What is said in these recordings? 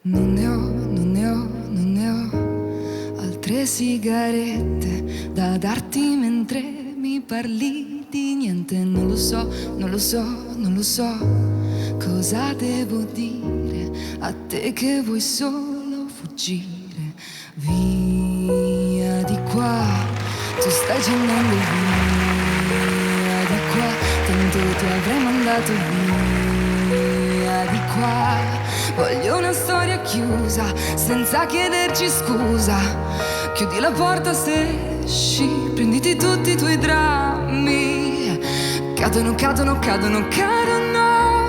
Non ne ho, non ne ho, non ne ho altre sigarette da darti mentre mi parli di niente. Non lo so, non lo so, non lo so cosa devo dire a te che vuoi solo fuggire via di qua. Tu stai scendendo via di qua, tanto ti avrei mandato via di qua. Voglio una storia chiusa, senza chiederci scusa. Chiudi la porta se esci, prenditi tutti i tuoi drammi. Cadono, cadono, cadono, cadono.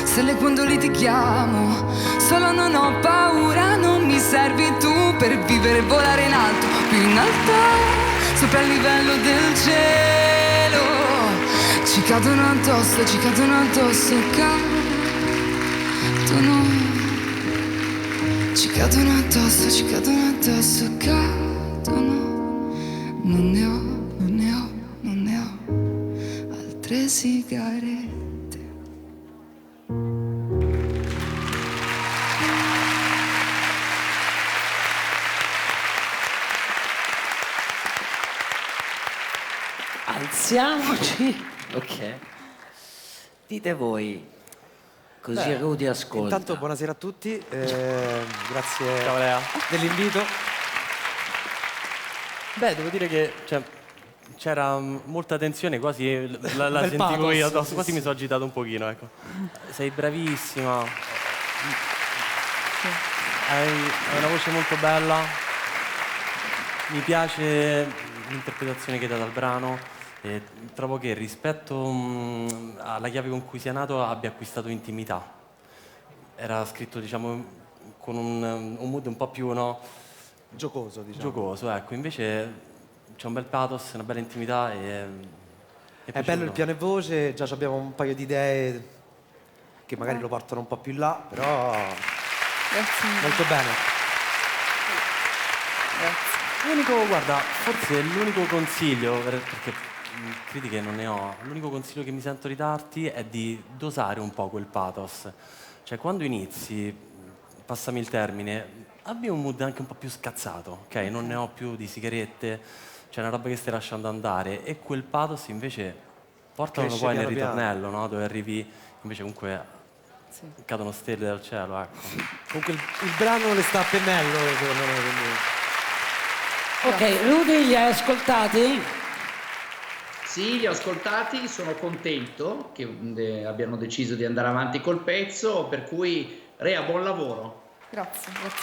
Stelle quando litighiamo, solo non ho paura. Non mi servi tu per vivere e volare in alto, più in alto, sopra il livello del cielo. Ci cadono addosso, ci cadono addosso, cadono. Ci cadono addosso, ci cadono addosso, cadono. Non ne ho, non ne ho, non ne ho altre sigarette. Alziamoci. Ok. Dite voi, così Rudy ascolta. Intanto buonasera a tutti, grazie Ciao Lea. dell'invito. Beh, devo dire che c'era molta tensione, quasi la Bel sentivo pathos, io addosso, sì, quasi sì. mi sono agitato un pochino, ecco. Sei bravissima. Hai una voce molto bella. Mi piace l'interpretazione che hai dato al brano. E trovo che rispetto alla chiave con cui sei nato abbia acquistato intimità. Era scritto, diciamo, con un mood un po' più, no? Giocoso, diciamo. Giocoso, ecco. Invece c'è un bel pathos, una bella intimità e È bello il piano e voce, già abbiamo un paio di idee che magari lo portano un po' più in là, però molto bene. L'unico, guarda, forse l'unico consiglio, perché critiche non ne ho, l'unico consiglio che mi sento di darti è di dosare un po' quel pathos. Cioè, quando inizi, passami il termine, abbi un mood anche un po' più scazzato, ok? Non ne ho più di sigarette, c'è una roba che stai lasciando andare e quel pathos invece portalo Cresce poi nel piano piano. ritornello, no? Dove arrivi, invece comunque cadono stelle dal cielo, ecco. Comunque il brano le sta a pennello, secondo me, quindi... Ok, Rudy, li hai ascoltati? Sì, li ho ascoltati, sono contento che abbiano deciso di andare avanti col pezzo, per cui Rea, buon lavoro. Grazie, grazie.